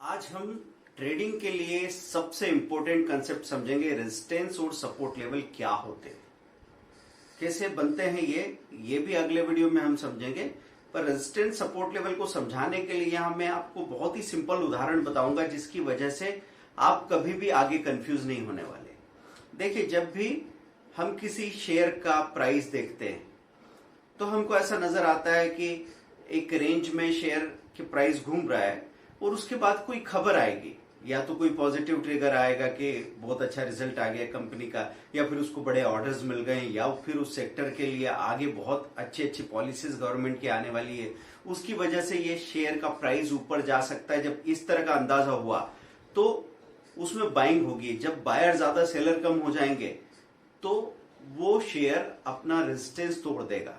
आज हम ट्रेडिंग के लिए सबसे इंपॉर्टेंट कंसेप्ट समझेंगे। रेजिस्टेंस और सपोर्ट लेवल क्या होते हैं, कैसे बनते हैं, ये भी अगले वीडियो में हम समझेंगे। पर रेजिस्टेंस सपोर्ट लेवल को समझाने के लिए यहां मैं आपको बहुत ही सिंपल उदाहरण बताऊंगा, जिसकी वजह से आप कभी भी आगे कंफ्यूज नहीं होने वाले। देखिए, जब भी हम किसी शेयर का प्राइस देखते हैं तो हमको ऐसा नजर आता है कि एक रेंज में शेयर के प्राइस घूम रहा है और उसके बाद कोई खबर आएगी, या तो कोई पॉजिटिव ट्रिगर आएगा कि बहुत अच्छा रिजल्ट आ गया कंपनी का, या फिर उसको बड़े ऑर्डर्स मिल गए, या फिर उस सेक्टर के लिए आगे बहुत अच्छी अच्छी पॉलिसीज गवर्नमेंट की आने वाली है, उसकी वजह से ये शेयर का प्राइस ऊपर जा सकता है। जब इस तरह का अंदाजा हुआ तो उसमें बाइंग होगी। जब बायर ज्यादा सेलर कम हो जाएंगे तो वो शेयर अपना रेजिस्टेंस तोड़ देगा,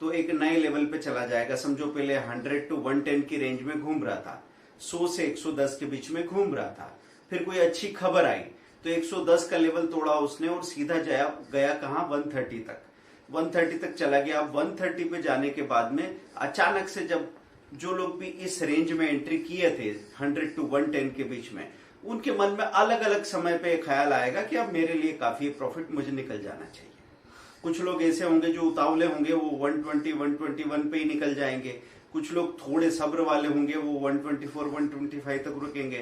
तो एक नए लेवल पे चला जाएगा। समझो पहले 100 to 110 की रेंज में घूम रहा था, 100 से 110 के बीच में घूम रहा था, फिर कोई अच्छी खबर आई तो 110 का लेवल तोड़ा उसने और सीधा गया कहां, 130 तक। 130 तक चला गया। 130 पे जाने के बाद में अचानक से जब जो लोग भी इस रेंज में एंट्री किए थे 100 to 110 के बीच में, उनके मन में अलग अलग समय पे ख्याल आएगा कि अब मेरे लिए काफी प्रॉफिट, मुझे निकल जाना चाहिए। कुछ लोग ऐसे होंगे जो उतावले होंगे, वो 120, 121 पे ही निकल जाएंगे। कुछ लोग थोड़े सब्र वाले होंगे, वो 124, 125 तक रुकेंगे।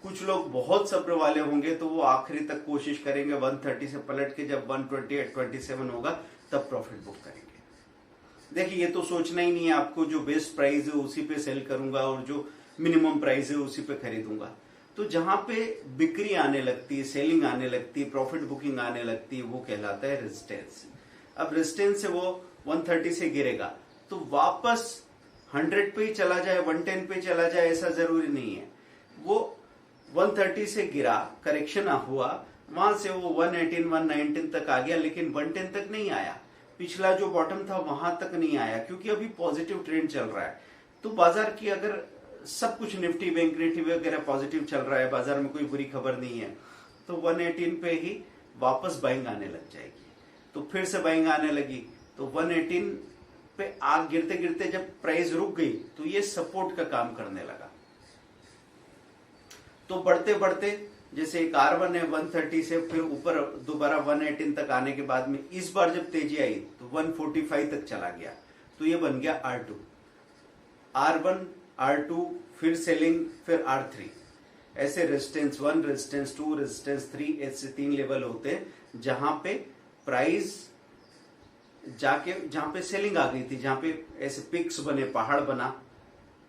कुछ लोग बहुत सब्र वाले होंगे तो वो आखिरी तक कोशिश करेंगे, 130 से पलट के जब 128, 27 होगा तब प्रॉफिट बुक करेंगे। देखिए, ये तो सोचना ही नहीं है आपको, जो बेस्ट प्राइस है उसी पे सेल करूंगा और जो मिनिमम प्राइस है उसी पे खरीदूंगा। तो जहां पे बिक्री आने लगती है, सेलिंग आने लगती है, प्रॉफिट बुकिंग आने लगती है, वो कहलाता है रेजिस्टेंस। अब रेजिस्टेंस से वो 130 से गिरेगा तो वापस 100 पे ही चला जाए, 110 पे चला जाए, ऐसा जरूरी नहीं है। वो 130 से गिरा, करेक्शन हुआ, वहां से वो 118, 119 तक आ गया, लेकिन 110 तक नहीं आया। पिछला जो बॉटम था वहां तक नहीं आया, क्योंकि अभी पॉजिटिव ट्रेंड चल रहा है। तो बाजार की अगर सब कुछ निफ्टी, बैंक निफ्टी वगैरह पॉजिटिव चल रहा है, बाजार में कोई बुरी खबर नहीं है, तो 118 पे ही वापस बाइंग आने लग जाएगी। तो फिर से बाइंग आने लगी तो 118 पे आग गिरते गिरते जब प्राइस रुक गई तो ये सपोर्ट का काम करने लगा। तो बढ़ते बढ़ते जैसे एक R1 है 130 से फिर ऊपर दोबारा 118 तक आने के बाद में इस बार जब तेजी आई तो 145 तक चला गया, तो ये बन गया R2। R1, R2, फिर सेलिंग, फिर R3। ऐसे रेजिस्टेंस 1, रेजिस्टेंस 2, रेजिस्टेंस 3, ऐसे 3 लेवल होते हैं जहां पे प्राइस जाके, जहां पे सेलिंग आ गई थी, जहां पे ऐसे पिक्स बने, पहाड़ बना,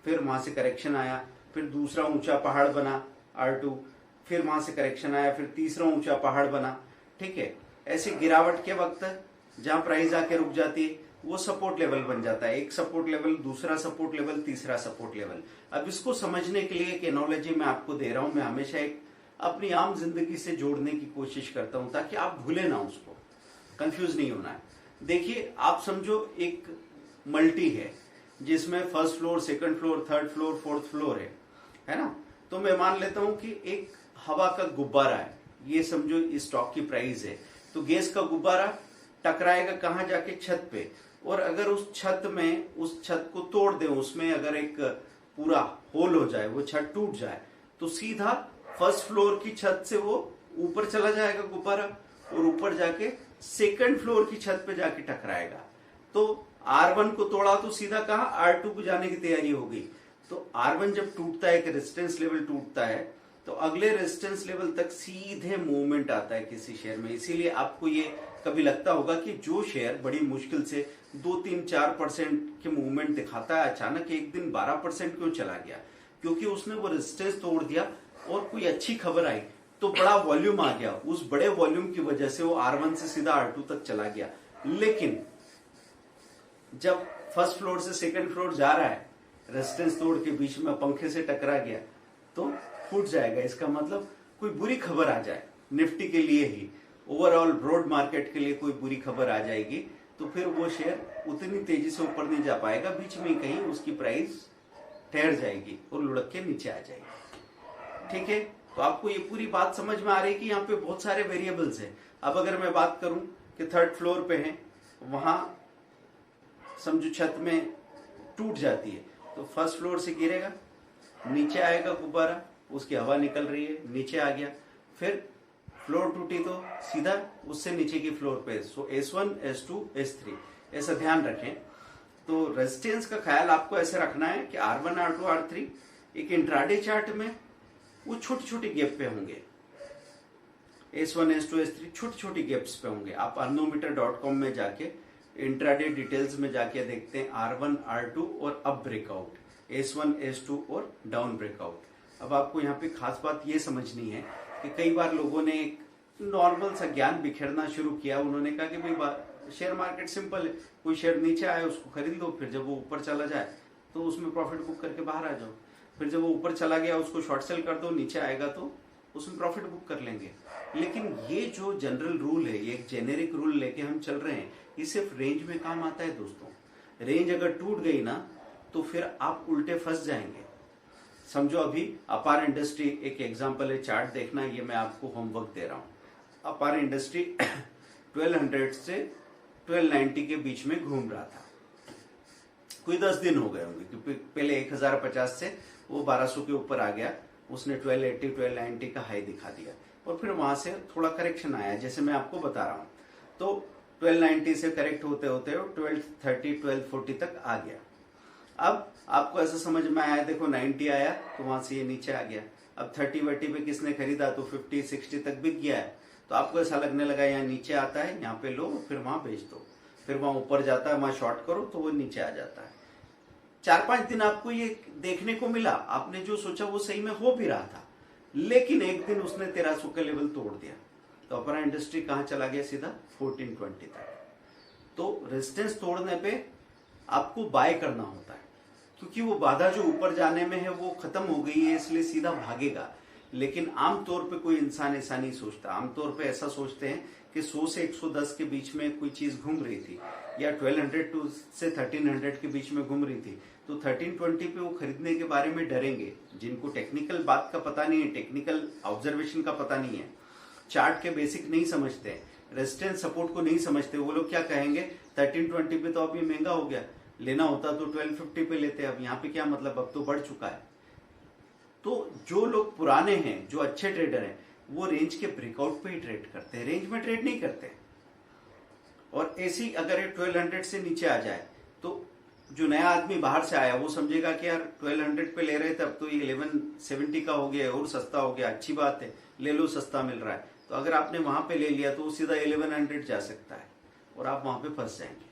फिर वहां से करेक्शन आया, फिर दूसरा ऊंचा पहाड़ बना R2, फिर वहां से करेक्शन आया, फिर तीसरा ऊंचा पहाड़ बना। ठीक है, ऐसे गिरावट के वक्त जहां प्राइस आके रुक जाती है वो सपोर्ट लेवल बन जाता है। एक सपोर्ट लेवल, दूसरा सपोर्ट लेवल, तीसरा सपोर्ट लेवल। अब इसको समझने के लिए एक एनोलॉजी मैं आपको दे रहा हूं। मैं हमेशा एक अपनी आम जिंदगी से जोड़ने की कोशिश करता हूं ताकि आप भूले ना, उसको कंफ्यूज नहीं होना है। देखिए, आप समझो एक मल्टी है जिसमें first floor, second floor, third floor, fourth floor है ना। तो मैं मान लेता हूं कि एक हवा का गुब्बारा है, ये समझो इस स्टॉक की प्राइस है। तो गैस का गुब्बारा टकराएगा कहां, जाके छत पे। और अगर उस छत में, उस छत को तोड़ दे, उसमें अगर एक पूरा होल हो जाए, वो छत टूट जाए, तो सीधा फर्स्ट फ्लोर की छत से वो ऊपर चला जाएगा गुब्बारा, और ऊपर जाके सेकंड फ्लोर की छत पे जाके टकराएगा। तो R1 को तोड़ा तो सीधा कहा R2 को जाने की तैयारी हो गई। तो R1 जब टूटता है, एक रेजिस्टेंस लेवल टूटता है, तो अगले रेजिस्टेंस लेवल तक सीधे मूवमेंट आता है किसी शेयर में। इसीलिए आपको ये कभी लगता होगा कि जो शेयर बड़ी मुश्किल से 2, 3, 4% के मूवमेंट दिखाता है, अचानक एक दिन 12% क्यों चला गया, क्योंकि उसने वो रेजिस्टेंस तोड़ दिया और कोई अच्छी खबर आई तो बड़ा वॉल्यूम आ गया। उस बड़े वॉल्यूम की वजह से वो R1 से सीधा R2 तक चला गया। लेकिन जब फर्स्ट फ्लोर से सेकंड फ्लोर जा रहा है, रेजिस्टेंस तोड़ के बीच में पंखे से टकरा गया तो फूट जाएगा। इसका मतलब कोई बुरी खबर आ जाए, निफ्टी के लिए ही, ओवरऑल ब्रॉड मार्केट के लिए कोई बुरी खबर आ जाएगी, तो फिर वो शेयर उतनी तेजी से ऊपर नहीं जा पाएगा, बीच में कहीं उसकी प्राइस ठहर जाएगी और लुढ़क के नीचे आ जाएगी। ठीक है, तो आपको ये पूरी बात समझ में आ रही है कि यहाँ पे बहुत सारे वेरिएबल्स हैं। अब अगर मैं बात करूं कि थर्ड फ्लोर पे है, वहां समझो छत में टूट जाती है, तो फर्स्ट फ्लोर से गिरेगा, नीचे आएगा गुब्बारा, उसकी हवा निकल रही है, नीचे आ गया, फिर फ्लोर टूटी तो सीधा उससे नीचे की फ्लोर पे, सो S1 S2 S3 ऐसा ध्यान रखें। तो रेजिस्टेंस का ख्याल आपको ऐसे रखना है कि R1 R2 R3 एक इंट्राडे चार्ट में वो छोटी छोटी गैप पे होंगे, S1 S2 S3 छोटी छोटी गैप्स पे होंगे। आप arnometer.com में जाके इंट्राडे डिटेल्स में जाके देखते हैं R1 R2 और अप ब्रेकआउट, S1 S2 और डाउन ब्रेकआउट। अब आपको यहाँ पे खास बात ये समझनी है कि कई बार लोगों ने एक नॉर्मल सा ज्ञान बिखेरना शुरू किया। उन्होंने कहा कि भाई शेयर मार्केट सिंपल है, कोई शेयर नीचे आए उसको खरीद लो, फिर जब वो ऊपर चला जाए तो उसमें प्रॉफिट बुक करके बाहर आ जाओ, फिर जब वो ऊपर चला गया उसको शॉर्ट सेल कर दो, नीचे आएगा तो उसमें प्रॉफिट बुक कर लेंगे। लेकिन ये जो जनरल रूल है, ये एक जेनेरिक रूल लेके हम चल रहे हैं, ये सिर्फ रेंज में काम आता है दोस्तों। रेंज अगर टूट गई ना तो फिर आप उल्टे फंस जाएंगे। समझो अभी अपार इंडस्ट्री एक एग्जांपल है, चार्ट देखना, ये मैं आपको होमवर्क दे रहा हूं। अपार इंडस्ट्री 1200 से 1290 के बीच में घूम रहा था, कोई 10 दिन हो गए होंगे, क्योंकि पहले 1050 से वो 1200 के ऊपर आ गया, उसने 1280 1290 का हाई दिखा दिया और फिर वहां से थोड़ा करेक्शन आया, जैसे मैं आपको बता रहा हूं। तो 1290 से करेक्ट होते होते 1230 1240 तक आ गया। अब आपको ऐसा समझ में आया, देखो 90 आया तो वहां से ये नीचे आ गया। अब 30 पे किसने खरीदा तो 50 60 तक बिक गया है, तो आपको ऐसा लगने लगा यहाँ नीचे आता है, यहाँ पे लो, फिर वहां बेच दो, फिर वहां ऊपर जाता है, वहां शॉर्ट करो तो वो नीचे आ जाता है। 4-5 दिन आपको ये देखने को मिला, आपने जो सोचा वो सही में हो भी रहा था, लेकिन एक दिन उसने 1300 का लेवल तोड़ दिया, तो अपना इंडस्ट्री कहां चला गया, सीधा 1420 तक। तो रेजिस्टेंस तोड़ने पे आपको बाय करना होता है, क्योंकि वो बाधा जो ऊपर जाने में है वो खत्म हो गई है, इसलिए सीधा भागेगा। लेकिन आमतौर पे कोई इंसान ऐसा नहीं सोचता। आमतौर पे ऐसा सोचते हैं कि 100 से 110 के बीच में कोई चीज घूम रही थी, या 1200 से 1300 के बीच में घूम रही थी, तो 1320 पे वो खरीदने के बारे में डरेंगे। जिनको टेक्निकल बात का पता नहीं है, टेक्निकल ऑब्जर्वेशन का पता नहीं है, चार्ट के बेसिक नहीं समझते, रेजिस्टेंस सपोर्ट को नहीं समझते, वो लोग क्या कहेंगे, 1320 पे तो अभी महंगा हो गया, लेना होता तो 1250 पे लेते, अब यहाँ पे क्या मतलब, अब तो बढ़ चुका है। तो जो लोग पुराने हैं, जो अच्छे ट्रेडर हैं, वो रेंज के ब्रेकआउट पे ही ट्रेड करते हैं, रेंज में ट्रेड नहीं करते। और ऐसी अगर ये 1200 से नीचे आ जाए तो जो नया आदमी बाहर से आया वो समझेगा कि यार 1200 पे ले रहे थे, अब तो ये 1170 का हो गया और सस्ता हो गया, अच्छी बात है, ले लो, सस्ता मिल रहा है। तो अगर आपने वहां पे ले लिया तो वो सीधा 1100 जा सकता है और आप वहां पे फंस जाएंगे।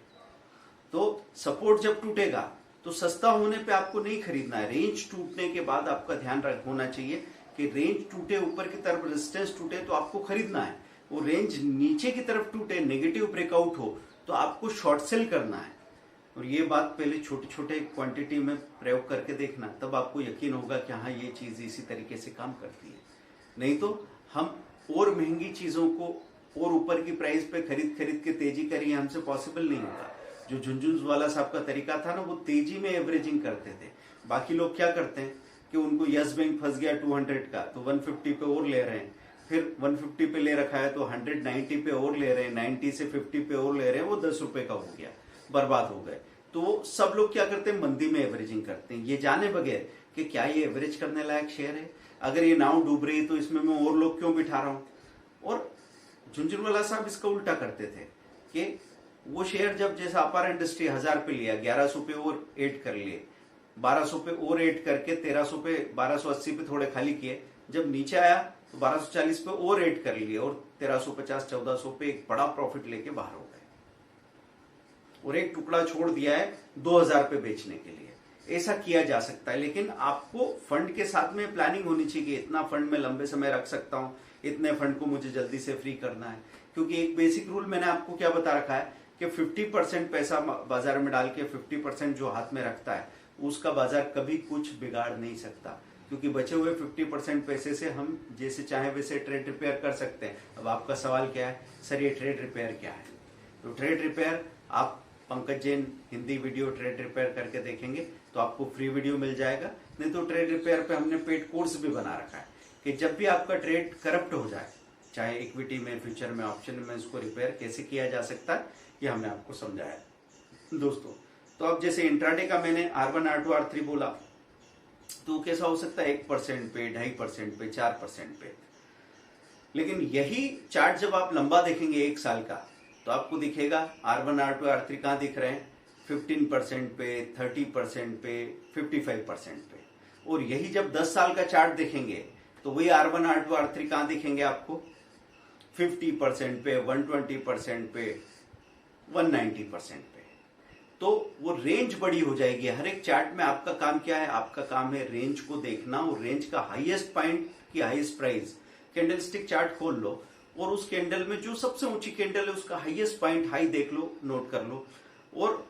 तो सपोर्ट जब टूटेगा तो सस्ता होने पे आपको नहीं खरीदना है, रेंज टूटने के बाद आपका ध्यान होना चाहिए कि रेंज टूटे, ऊपर की तरफ रेजिस्टेंस टूटे तो आपको खरीदना है, वो रेंज नीचे की तरफ टूटे, नेगेटिव ब्रेकआउट हो तो आपको शॉर्ट सेल करना है। और ये बात पहले छोटे छोटे क्वांटिटी में प्रयोग करके देखना, तब आपको यकीन होगा कि हाँ ये चीज इसी तरीके से काम करती है। नहीं तो हम और महंगी चीजों को और ऊपर की प्राइस पे खरीद खरीद के तेजी करिए, हमसे पॉसिबल नहीं होगा। जो झुंझुनवाला साहब का तरीका था ना, वो तेजी में एवरेजिंग करते थे। बाकी लोग क्या करते हैं कि उनको यस बैंक फंस गया 200 का तो 150 पे और ले रहे हैं, फिर 150 पे ले रखा है तो 190 पे और ले रहे हैं, 90 से 50 पे और ले रहे हैं, वो 10 रुपए का हो गया, बर्बाद हो गए। तो सब लोग क्या करते हैं, मंदी में एवरेजिंग करते हैं, ये जाने बगैर कि क्या ये एवरेज करने लायक शेयर है, अगर ये नाव डूब रही तो इसमें मैं और लोग क्यों बिठा रहा हूं। और झुंझुनवाला साहब इसका उल्टा करते थे कि वो शेयर जब जैसा अपार इंडस्ट्री 1000 पे लिया, 1100 पे और ऐड कर लिए, 1200 पे और ऐड करके 1300 पे 1280 पे थोड़े खाली किए, जब नीचे आया तो 1240 पे और ऐड कर लिए और 1350 1400 पे एक बड़ा प्रॉफिट लेके बाहर हो गए, और एक टुकड़ा छोड़ दिया है 2000 पे बेचने के लिए। ऐसा किया जा सकता है, लेकिन आपको फंड के साथ में प्लानिंग होनी चाहिए, इतना फंड में लंबे समय रख सकता हूं, इतने फंड को मुझे जल्दी से फ्री करना है। क्योंकि एक बेसिक रूल मैंने आपको क्या बता रखा है कि 50% पैसा बाजार में डाल के 50% जो हाथ में रखता है उसका बाजार कभी कुछ बिगाड़ नहीं सकता, क्योंकि बचे हुए 50% पैसे से हम जैसे चाहे वैसे ट्रेड रिपेयर कर सकते हैं। अब आपका सवाल क्या है, सर ये ट्रेड रिपेयर क्या है? तो ट्रेड रिपेयर आप Pankaj Jain Hindi video trade repair करके देखेंगे तो आपको फ्री वीडियो मिल जाएगा। नहीं तो ट्रेड रिपेयर पे हमने पेड कोर्स भी बना रखा है कि जब भी आपका ट्रेड करप्ट हो जाए, चाहे इक्विटी में, फ्यूचर में, ऑप्शन में, इसको रिपेयर कैसे किया जा सकता है ये हमने आपको समझाया दोस्तों। तो अब जैसे इंट्राडे का मैंने R1 R2 R3 बोला, तो कैसा हो सकता है 1% पे, 2.5% पे, 4% पे। लेकिन यही चार्ट जब आप लंबा देखेंगे 1 साल का, तो आपको दिखेगा R1 R2 R3 कहां दिख रहे हैं, 15% पे, 30% पे, 55% पे। और यही जब 10 साल का चार्ट देखेंगे तो वही R1 R2 R3 कहां दिखेंगे आपको, 50% पे, 120% पे, 190% पे। तो वो रेंज बड़ी हो जाएगी। हर एक चार्ट में आपका काम क्या है, आपका काम है रेंज को देखना, और रेंज का हाईएस्ट पॉइंट की हाईएस्ट प्राइस, कैंडलस्टिक चार्ट खोल लो और उस कैंडल में जो सबसे ऊंची कैंडल है उसका हाईएस्ट पॉइंट हाई देख लो, नोट कर लो। और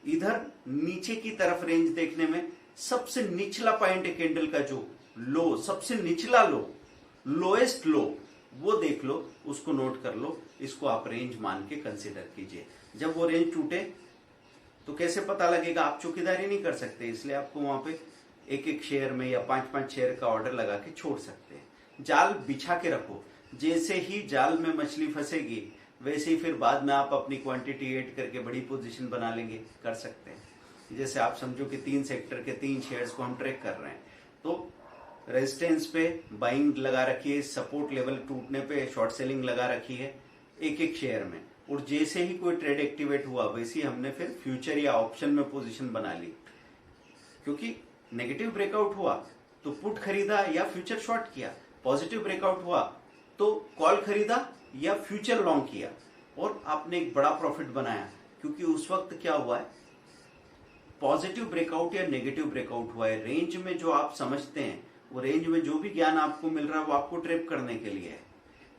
इधर नीचे की तरफ रेंज देखने में सबसे निचला पॉइंट है कैंडल का, जो लो, सबसे निचला लो, लोएस्ट लो, वो देख लो, उसको नोट कर लो। इसको आप रेंज मान के कंसीडर कीजिए। जब वो रेंज टूटे तो कैसे पता लगेगा, आप चौकीदारी नहीं कर सकते, इसलिए आपको वहां पे एक एक शेयर में या 5-5 शेयर का ऑर्डर लगा के छोड़ सकते हैं। जाल बिछा के रखो, जैसे ही जाल में मछली फंसेगी वैसे ही फिर बाद में आप अपनी क्वांटिटी ऐड करके बड़ी पोजीशन बना लेंगे, कर सकते हैं। जैसे आप समझो कि 3 सेक्टर के 3 शेयर्स को हम ट्रैक कर रहे हैं, तो रेजिस्टेंस पे बाइंग लगा रखी है, सपोर्ट लेवल टूटने पे शॉर्ट सेलिंग लगा रखी है एक एक शेयर में। और जैसे ही कोई ट्रेड एक्टिवेट हुआ वैसे ही हमने फिर फ्यूचर या ऑप्शन में पोजीशन बना ली, क्योंकि नेगेटिव ब्रेकआउट हुआ तो पुट खरीदा या फ्यूचर शॉर्ट किया, पॉजिटिव ब्रेकआउट हुआ तो कॉल खरीदा या फ्यूचर लॉन्ग किया, और आपने एक बड़ा प्रॉफिट बनाया। क्योंकि उस वक्त क्या हुआ है, पॉजिटिव ब्रेकआउट या नेगेटिव ब्रेकआउट हुआ है। रेंज में जो आप समझते हैं, वो रेंज में जो भी ज्ञान आपको मिल रहा है वो आपको ट्रैप करने के लिए है।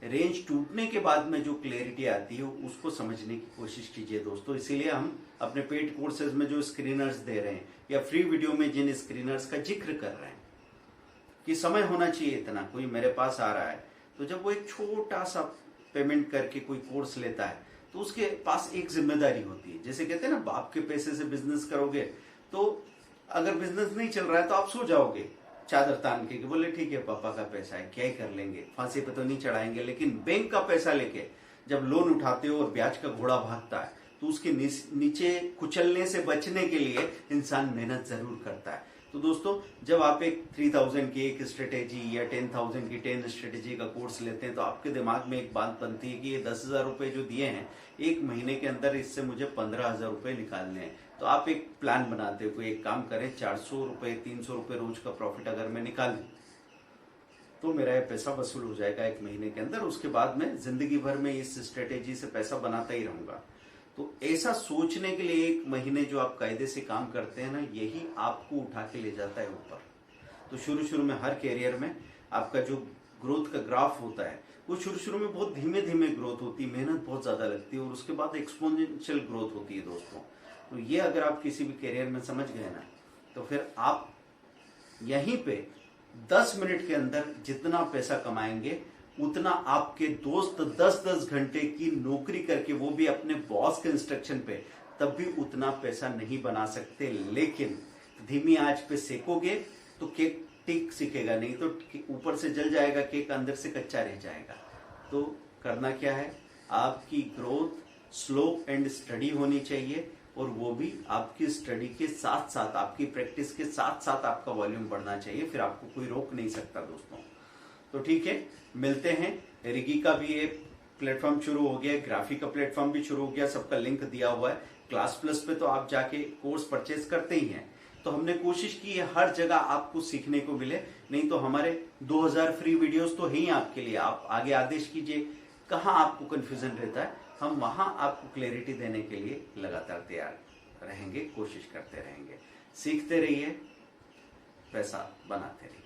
रेंज टूटने के बाद में जो क्लैरिटी आती है उसको समझने की कोशिश कीजिए दोस्तों। इसीलिए हम अपने पेड कोर्सेज में जो स्क्रीनर्स दे रहे हैं या फ्री वीडियो में जिन स्क्रीनर्स का जिक्र कर रहे हैं कि समय होना चाहिए इतना, कोई मेरे पास आ रहा है तो जब वो एक छोटा सा पेमेंट करके कोई कोर्स लेता है तो उसके पास एक जिम्मेदारी होती है। जैसे कहते हैं ना, बाप के पैसे से बिजनेस करोगे तो अगर बिजनेस नहीं चल रहा है तो आप सो जाओगे चादर तान के, बोले ठीक है पापा का पैसा है क्या ही कर लेंगे, फांसी पे तो नहीं चढ़ाएंगे। लेकिन बैंक का पैसा लेके जब लोन उठाते हो और ब्याज का घोड़ा भागता है तो उसके नीचे कुचलने से बचने के लिए इंसान मेहनत जरूर करता है। तो दोस्तों, जब आप एक 3000 की एक स्ट्रेटेजी या 10,000 की 10 स्ट्रेटेजी का कोर्स लेते हैं तो आपके दिमाग में एक बात बनती है कि ये 10,000 रुपए जो दिए हैं, एक महीने के अंदर इससे मुझे 15,000 रुपए निकालने हैं। तो आप एक प्लान बनाते हो, कोई एक काम करें, 400 रुपए 300 रुपए रोज का प्रॉफिट अगर मैं निकालूं तो मेरा ये पैसा वसूल हो जाएगा एक महीने के अंदर। उसके बाद मैं जिंदगी भर में इस स्ट्रेटेजी से पैसा बनाता ही रहूंगा। तो ऐसा सोचने के लिए एक महीने जो आप कायदे से काम करते हैं ना, यही आपको उठा के ले जाता है ऊपर। तो शुरू शुरू में हर कैरियर में आपका जो ग्रोथ का ग्राफ होता है वो शुरू में बहुत धीमे धीमे ग्रोथ होती है, मेहनत बहुत ज्यादा लगती है, और उसके बाद एक्सपोनेंशियल ग्रोथ होती है दोस्तों। तो ये अगर आप किसी भी कैरियर में समझ गए ना, तो फिर आप यहीं पे 10 मिनट के अंदर जितना पैसा कमाएंगे उतना आपके दोस्त 10-10 घंटे की नौकरी करके, वो भी अपने बॉस के इंस्ट्रक्शन पे, तब भी उतना पैसा नहीं बना सकते। लेकिन धीमी आंच पे सेकोगे तो केक टिक सीखेगा, नहीं तो ऊपर से जल जाएगा केक, अंदर से कच्चा रह जाएगा। तो करना क्या है, आपकी ग्रोथ स्लो एंड स्टडी होनी चाहिए, और वो भी आपकी स्टडी के साथ साथ, आपकी प्रैक्टिस के साथ साथ आपका वॉल्यूम बढ़ना चाहिए, फिर आपको कोई रोक नहीं सकता दोस्तों। तो ठीक है, मिलते हैं। रिगी का भी एक प्लेटफॉर्म शुरू हो गया है, ग्राफी का प्लेटफॉर्म भी शुरू हो गया, सबका लिंक दिया हुआ है। क्लास प्लस पे तो आप जाके कोर्स परचेज करते ही हैं। तो हमने कोशिश की है हर जगह आपको सीखने को मिले, नहीं तो हमारे 2000 फ्री वीडियोस तो है ही आपके लिए। आप आगे आदेश कीजिए कहाँ आपको कंफ्यूजन रहता है, हम वहां आपको क्लैरिटी देने के लिए लगातार तैयार रहेंगे, कोशिश करते रहेंगे। सीखते रहिए, पैसा बनाते रहिए।